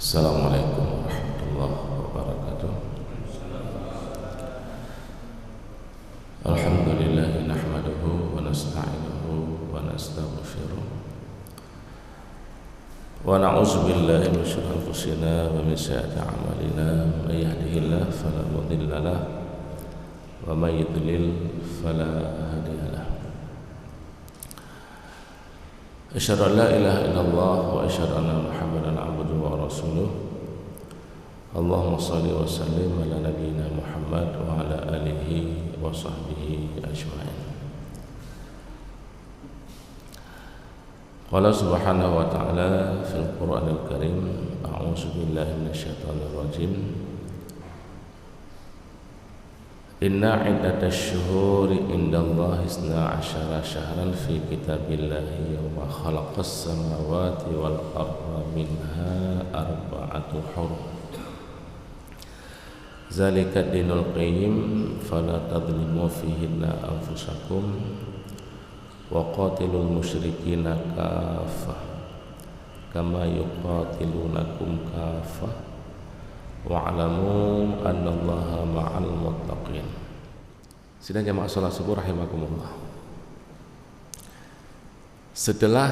Assalamualaikum warahmatullahi wabarakatuh. Alhamdulillah nahmaduhu wa nasta'inuhu wa nastaghfiruh wa na'udzu billahi min syururi anfusina wa min sayyiati a'malina. May yahdihillahu fala mudilla lahu wa may yudlil fala hadiya lahu. Asyhadu an la ilaha illallah wa asyhadu anna Muhammadan abduhu wa rasuluh. Allahumma shalli wa sallim ala nabiyyina Muhammad wa ala alihi wa sahbihi ajma'in. Qala subhanahu wa ta'ala fil Qur'anil Karim, a'udzu billahi minasyaitonir rajim. Inna iddatash syuhuri indallahi 12 syahran fi kitabillahi yawma khalaqas samawati wal arda minha arba'atu hurum. Zalika dinul qayyim fala tadlimu fihinna anfusakum wa qatilul musyrikina kafah kama yuqatilunakum kafah wa'lamu annallaha ma'al muttaqin. Sidang jamaah salat subuh rahimakumullah. Setelah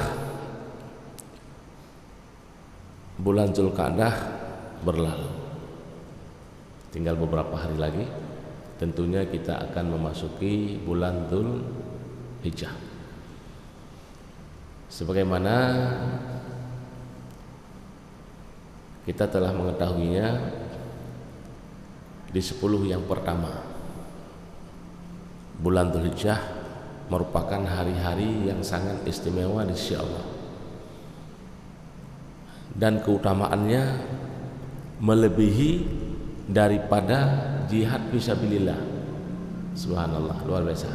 bulan Zulqa'dah berlalu, tinggal beberapa hari lagi, tentunya kita akan memasuki bulan Dzulhijjah. Sebagaimana kita telah mengetahuinya, di 10 yang pertama bulan Dzulhijjah merupakan hari-hari yang sangat istimewa di sisi Allah, dan keutamaannya melebihi daripada jihad fisabilillah. Subhanallah, luar biasa.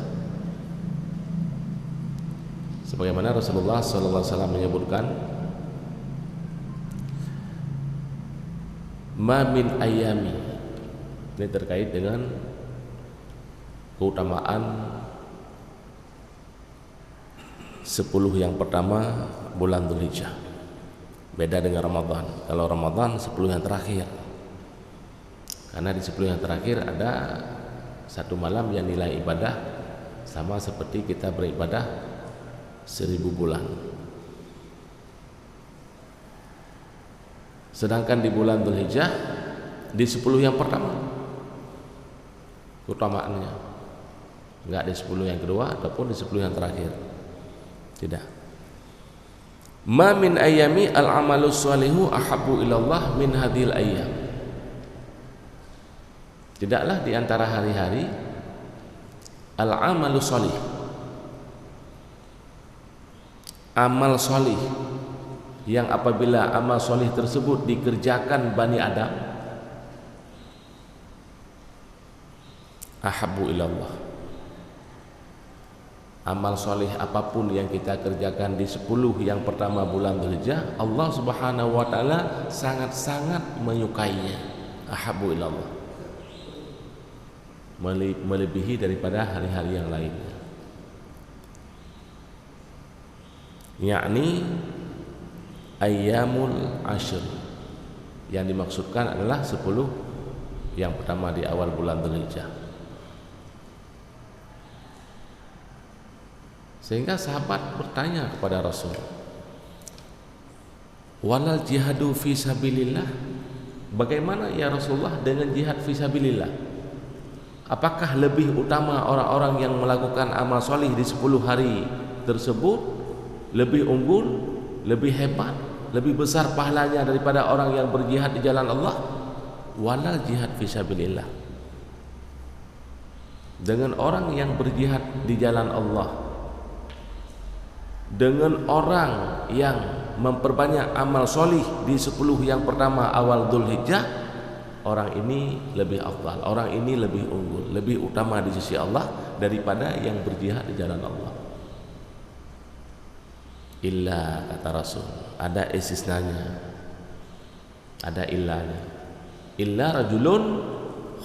Sebagaimana Rasulullah SAW menyebutkan, ma min ayami, ini terkait dengan keutamaan 10 yang pertama bulan Dzulhijjah. Beda dengan Ramadan. Kalau Ramadan 10 yang terakhir, karena di 10 yang terakhir ada satu malam yang nilai ibadah sama seperti kita beribadah 1000 bulan. Sedangkan di bulan Dzulhijjah, di 10 yang pertama keutamaannya, enggak di 10 yang kedua ataupun di 10 yang terakhir, tidak. Ma min ayami al-amalu sholihu ahabbu ilallah min hadhil ayyam. Tidaklah di antara hari-hari al-amalu sholih, amal sholih, yang apabila amal solih tersebut dikerjakan Bani Adam, ahabbu ilallah, amal solih apapun yang kita kerjakan di 10 yang pertama bulan Dzulhijjah, Allah Subhanahu wa ta'ala sangat-sangat menyukainya. Ahabbu ilallah, melebihi daripada hari-hari yang lainnya, yakni ayyamul ashr, yang dimaksudkan adalah 10 yang pertama di awal bulan Dzulhijjah. Sehingga sahabat bertanya kepada Rasul, walal jihadu fi sabilillah, bagaimana ya Rasulullah dengan jihad fi sabilillah? Apakah lebih utama orang-orang yang melakukan amal solih di 10 hari tersebut lebih unggul, lebih hebat, lebih besar pahalanya daripada orang yang berjihad di jalan Allah? Walal jihad fisabilillah, dengan orang yang berjihad di jalan Allah, dengan orang yang memperbanyak amal solih di 10 yang pertama awal Dzulhijjah, orang ini lebih afdal, orang ini lebih unggul, lebih utama di sisi Allah daripada yang berjihad di jalan Allah. Illa, kata Rasul, ada istisnanya, ada illanya. Illa rajulun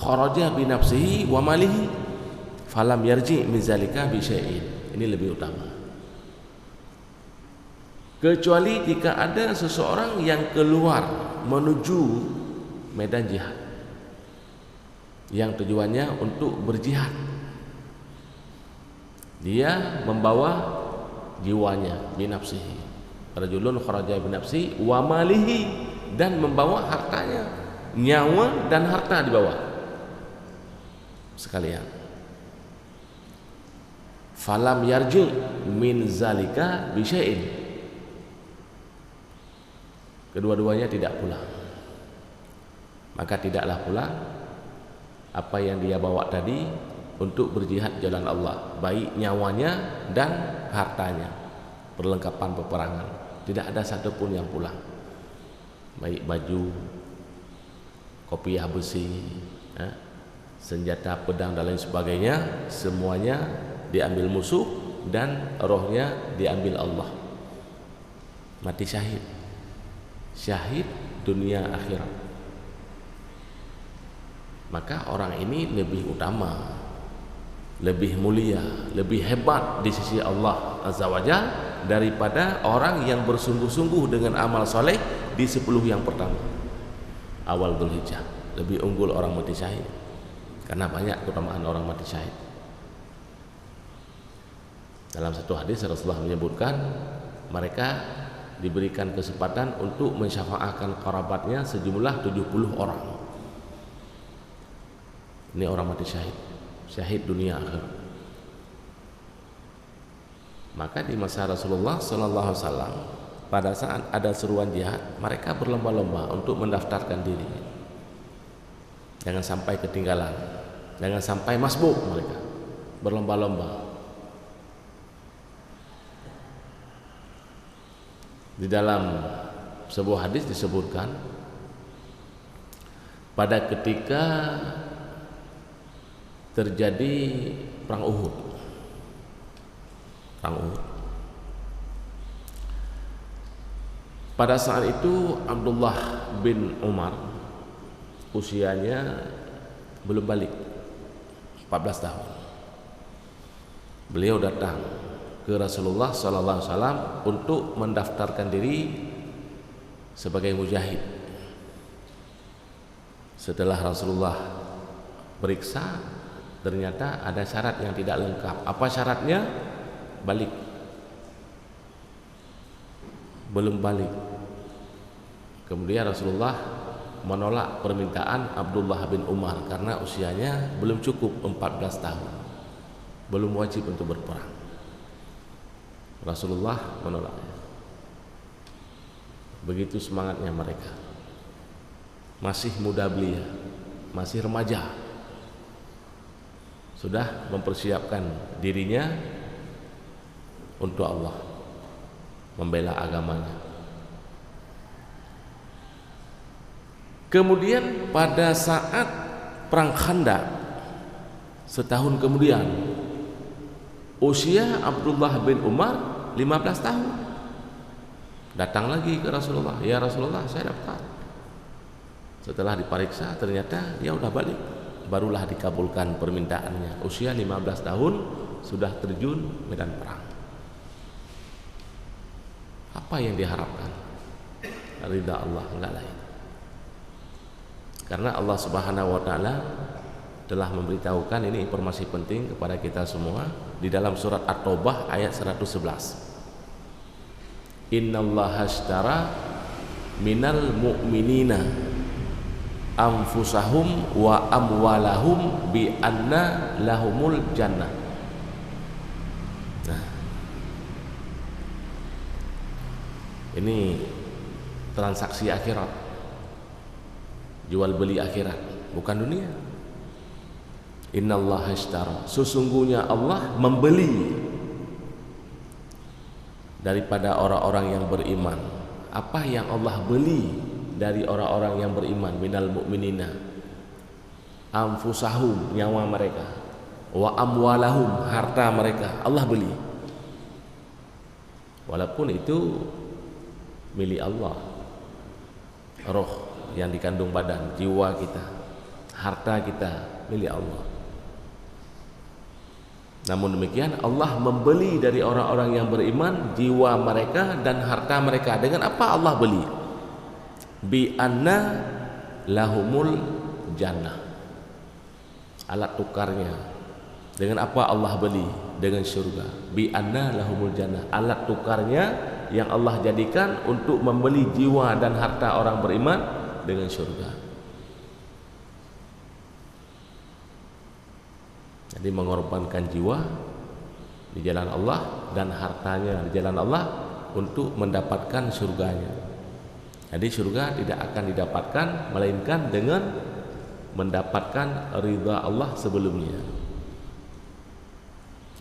kharaja bi nafsihi wa malihi falam yarji min zalika bi syai'in. Ini lebih utama. kecuali jika ada seseorang yang keluar menuju medan jihad yang tujuannya untuk berjihad. Dia membawa jiwanya, binafsihi. Rajulun kharaja binafsi wa malihi, dan membawa hartanya, nyawa dan harta dibawa sekalian. Falam yarji min zalika bi syai'in, kedua-duanya tidak pulang, maka tidaklah pulang apa yang dia bawa tadi untuk berjihad jalan Allah, baik nyawanya dan hartanya, perlengkapan peperangan. Tidak ada satupun yang pulang, baik baju, kopiah besi, senjata, pedang dan lain sebagainya, semuanya diambil musuh dan rohnya diambil Allah. Mati syahid, syahid dunia akhirat. Maka orang ini lebih utama, lebih mulia, lebih hebat di sisi Allah Azza wa Jalla daripada orang yang bersungguh-sungguh dengan amal soleh di 10 yang pertama awal Dzulhijjah. Lebih unggul orang mati syahid karena banyak keutamaan orang mati syahid. Dalam satu hadis Rasulullah menyebutkan mereka diberikan kesempatan untuk mensyafaatkan kerabatnya sejumlah 70 orang. Ini orang mati syahid, syahid dunia akhir. Maka di masa Rasulullah SAW, pada saat ada seruan jihad, mereka berlomba-lomba untuk mendaftarkan diri. Jangan sampai ketinggalan, jangan sampai masbuk, mereka berlomba-lomba. Di dalam sebuah hadis disebutkan pada ketika terjadi perang Uhud. Pada saat itu Abdullah bin Umar usianya belum balik, 14 tahun. Beliau datang ke Rasulullah SAW untuk mendaftarkan diri sebagai mujahid. Setelah Rasulullah periksa, ternyata ada syarat yang tidak lengkap. Apa syaratnya? Balik. Belum balik. Kemudian Rasulullah menolak permintaan Abdullah bin Umar karena usianya belum cukup 14 tahun, belum wajib untuk berperang. Rasulullah menolaknya. Begitu semangatnya mereka, masih muda belia, masih remaja, sudah mempersiapkan dirinya untuk Allah, membela agamanya. Kemudian pada saat perang Khandaq setahun kemudian, usia Abdullah bin Umar 15 tahun. Datang lagi ke Rasulullah, ya Rasulullah, saya daftar. Setelah diperiksa ternyata dia udah balik, barulah dikabulkan permintaannya. Usia 15 tahun sudah terjun medan perang. Apa yang diharapkan? Ridha Allah, enggak lain. Karena Allah Subhanahu wa taala telah memberitahukan, ini informasi penting kepada kita semua, di dalam surat At-Taubah ayat 111. Innallaha ashtara minal mu'minina anfusahum wa amwalahum bi anna lahumul jannah. Nah, ini transaksi akhirat, jual beli akhirat, bukan dunia. Innallaha ashtara, sesungguhnya Allah membeli daripada orang-orang yang beriman. Apa yang Allah beli dari orang-orang yang beriman? Minal mu'minina anfusahum, nyawa mereka, wa amwalahum, harta mereka, Allah beli. Walaupun itu milik Allah, roh yang dikandung badan, jiwa kita, harta kita milik Allah. Namun demikian Allah membeli dari orang-orang yang beriman jiwa mereka dan harta mereka. Dengan apa Allah beli? Bi anna lahumul jannah. Alat tukarnya. Dengan apa Allah beli? Dengan surga. Bi anna lahumul jannah. Alat tukarnya yang Allah jadikan untuk membeli jiwa dan harta orang beriman dengan surga. Jadi mengorbankan jiwa di jalan Allah dan hartanya di jalan Allah untuk mendapatkan surganya. Jadi surga tidak akan didapatkan melainkan dengan mendapatkan ridha Allah sebelumnya.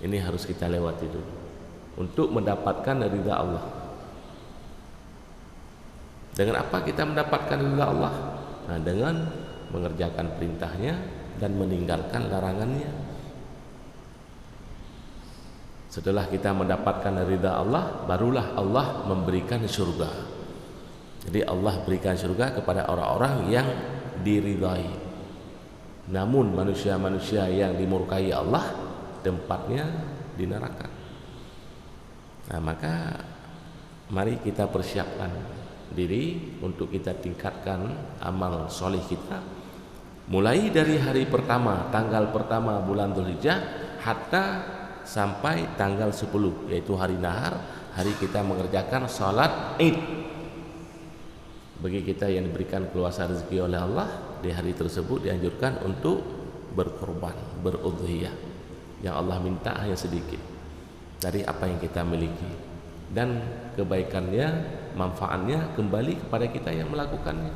Ini harus kita lewati dulu untuk mendapatkan ridha Allah. Dengan apa kita mendapatkan ridha Allah? Nah, dengan mengerjakan perintahnya dan meninggalkan larangannya. Setelah kita mendapatkan ridha Allah, barulah Allah memberikan surga. Jadi Allah berikan surga kepada orang-orang yang diridhai. Namun manusia-manusia yang dimurkai Allah, tempatnya di neraka. Nah, maka mari kita persiapkan diri untuk kita tingkatkan amal soleh kita. Mulai dari hari pertama, tanggal pertama bulan Dzulhijjah hatta sampai tanggal 10, yaitu hari nahar, hari kita mengerjakan salat Id. Bagi kita yang diberikan keluasan rezeki oleh Allah, di hari tersebut dianjurkan untuk berkorban, berudhiyah. Yang Allah minta hanya sedikit dari apa yang kita miliki, dan kebaikannya, manfaatnya kembali kepada kita yang melakukannya,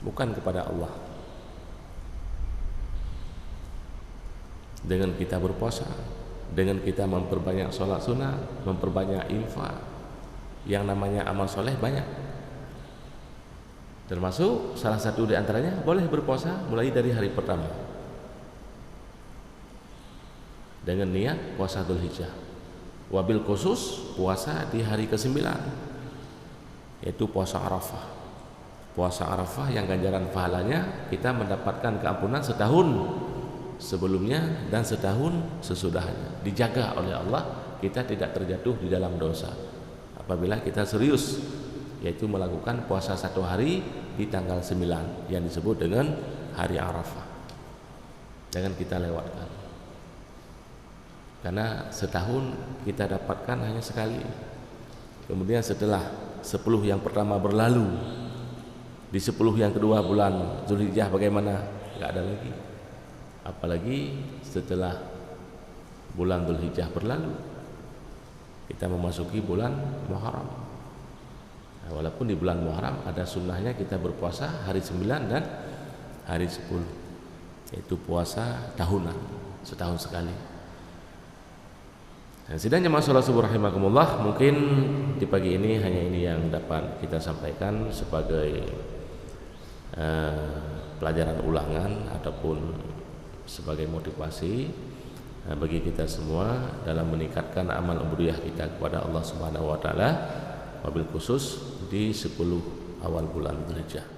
bukan kepada Allah. Dengan kita berpuasa, dengan kita memperbanyak sholat sunnah, memperbanyak infak, yang namanya amal soleh banyak. Termasuk salah satu di antaranya boleh berpuasa mulai dari hari pertama dengan niat puasa Dzulhijjah. Wabil khusus puasa di hari ke-9, yaitu puasa Arafah. Puasa Arafah yang ganjaran pahalanya kita mendapatkan keampunan setahun sebelumnya dan setahun sesudahnya. Dijaga oleh Allah, kita tidak terjatuh di dalam dosa apabila kita serius, yaitu melakukan puasa 1 hari di tanggal 9 yang disebut dengan hari Arafah. Jangan kita lewatkan, karena setahun kita dapatkan hanya sekali. Kemudian setelah 10 yang pertama berlalu, di 10 yang kedua bulan Dzulhijjah bagaimana? Enggak ada lagi. Apalagi setelah bulan Dzulhijjah berlalu, kita memasuki bulan Muharram. Nah, walaupun di bulan Muharram ada sunnahnya kita berpuasa hari 9 dan hari 10, yaitu puasa tahunan, setahun sekali. Dan sidangnya masalah subuh rahimakumullah, mungkin di pagi ini hanya ini yang dapat kita sampaikan sebagai pelajaran ulangan ataupun sebagai motivasi bagi kita semua dalam meningkatkan amal ubudiyah kita kepada Allah Subhanahu wa taala, wabil khusus di 10 awal bulan Dzulhijjah.